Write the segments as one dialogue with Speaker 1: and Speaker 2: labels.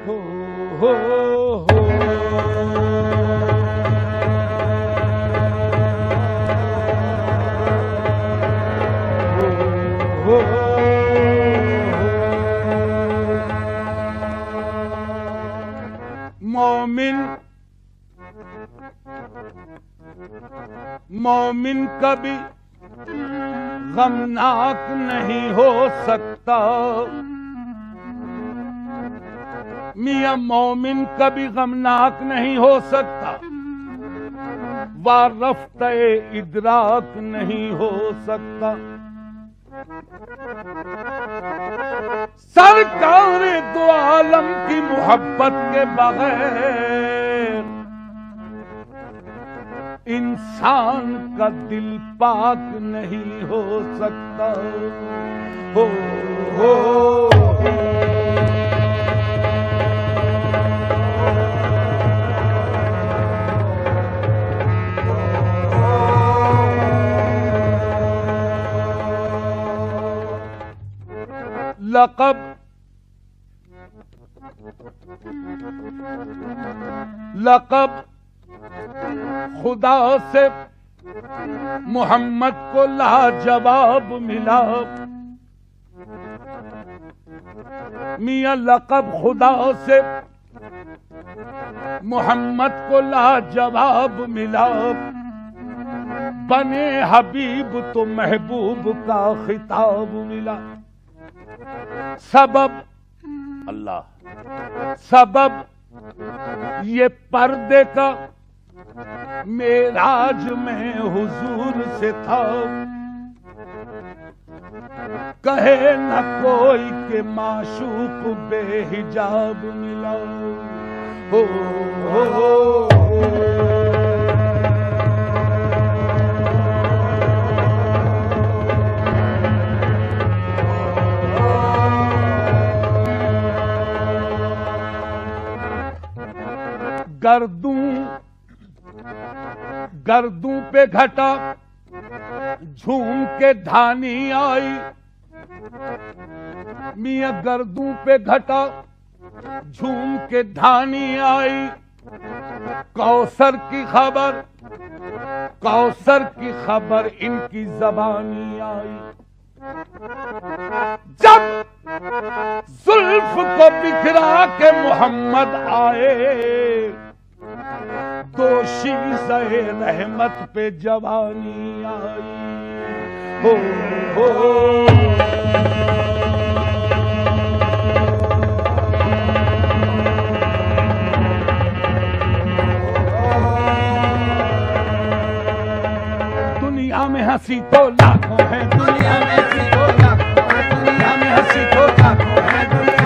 Speaker 1: हो हो हो हो मोमिन कभी गमनाक नहीं हो सकता। मियां मोमिन कभी गमनाक नहीं हो सकता, वारफ्ते इदराक नहीं हो सकता। सरकार दो आलम की मोहब्बत के बगैर इंसान का दिल पाक नहीं हो सकता। हो हो लक़ब खुदा से मोहम्मद को लाजवाब मिला। मियां लक़ब खुदा से मोहम्मद को लाजवाब मिला। बने हबीब तो महबूब का खिताब मिला। सबब अल्लाह, सबब ये पर्दे का मेराज में हुजूर से था। कहे न कोई के माशूक बेहिजाब मिला। हो हो गर्दू पे घटा झूम के धानी आई। मियां गर्दू पे घटा झूम के धानी आई। कौसर की खबर इनकी जबानी आई। जब जुल्फ को बिखरा के मोहम्मद आए, दोषी सहे रहमत पे जवानी आई। हो हो दुनिया में हंसी तो लाखों है, दुनिया में हंसी तो लाखों है, दुनिया में हंसी तो लाखों है, दुनिया में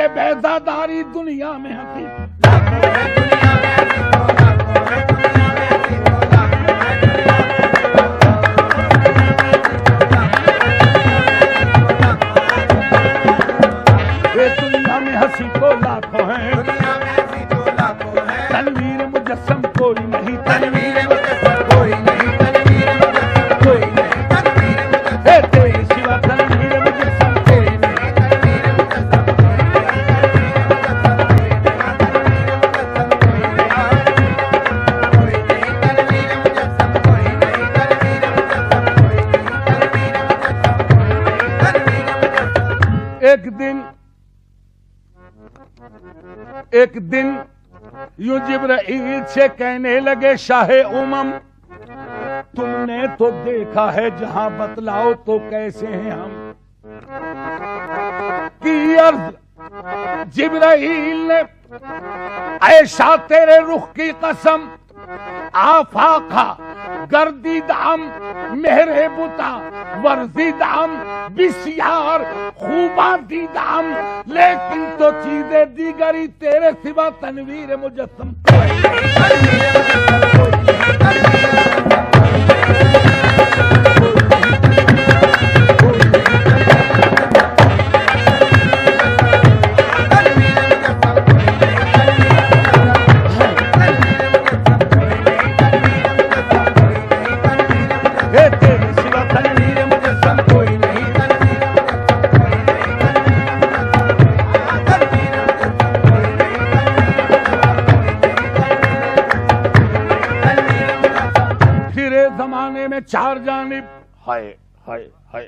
Speaker 1: बेजादारी दुनिया में हंसी। दुनिया में हंसी तो लाखों है, तनवीर मुजस्सम कोई नहीं, तनवीर मुजस्सम कोई नहीं, तनवीर मुजस्सम कोई नहीं, तनवीर मुजस्सम तेरे सिवा तनवीर मुजस्सम कोई नहीं, तनवीर मुजस्सम एक दिन यूं जिब्राइल से कहने लगे, शाहे उमम तुमने तो देखा है जहां, बतलाओ तो कैसे हैं हम। की अर्ज जिब्राइल ने, ऐशा तेरे रुख की कसम, आफाका गर्दीदाम मेहरे बुता वर्जीदाम बिस्यार खूबा दीदाम, लेकिन तो चीजें दीगरी तेरे सिवा तनवीर मुजस्सम। जमाने में चार जानिब हाय हाय हाय,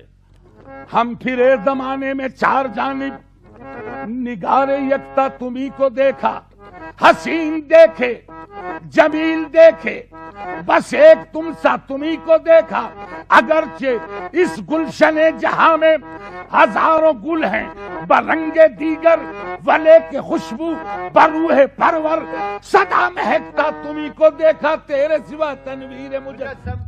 Speaker 1: हम फिरे जमाने में चार जानिब, निगारे यकता तुम्ही को देखा, हसीन देखे जमील देखे, बस एक तुम सा तुम्ही को देखा। अगरचे इस गुलशने जहां में हजारों गुल हैं, बरंगे दीगर वले के खुशबू बरूहे परवर, सदा महकता तुम्ही को देखा, तेरे सिवा तनवीर मुजस्सम।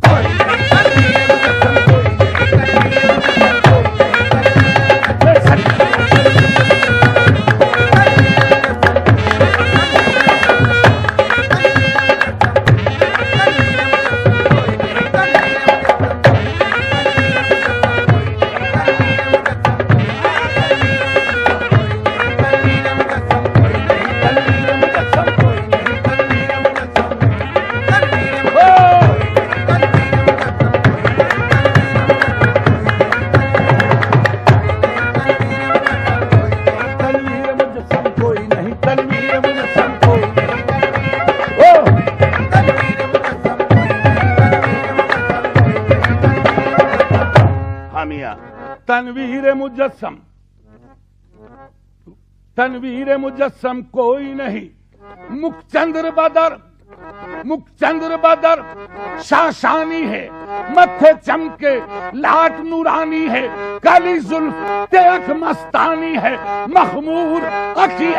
Speaker 1: तनवीर मुजस्सम, तनवीर मुजस्सम कोई नहीं, मुखचंद्र बदर शाशानी है, मत्थे चमके लाट नूरानी है, काली जुल्फ तेख मस्तानी है, मखमूर अखी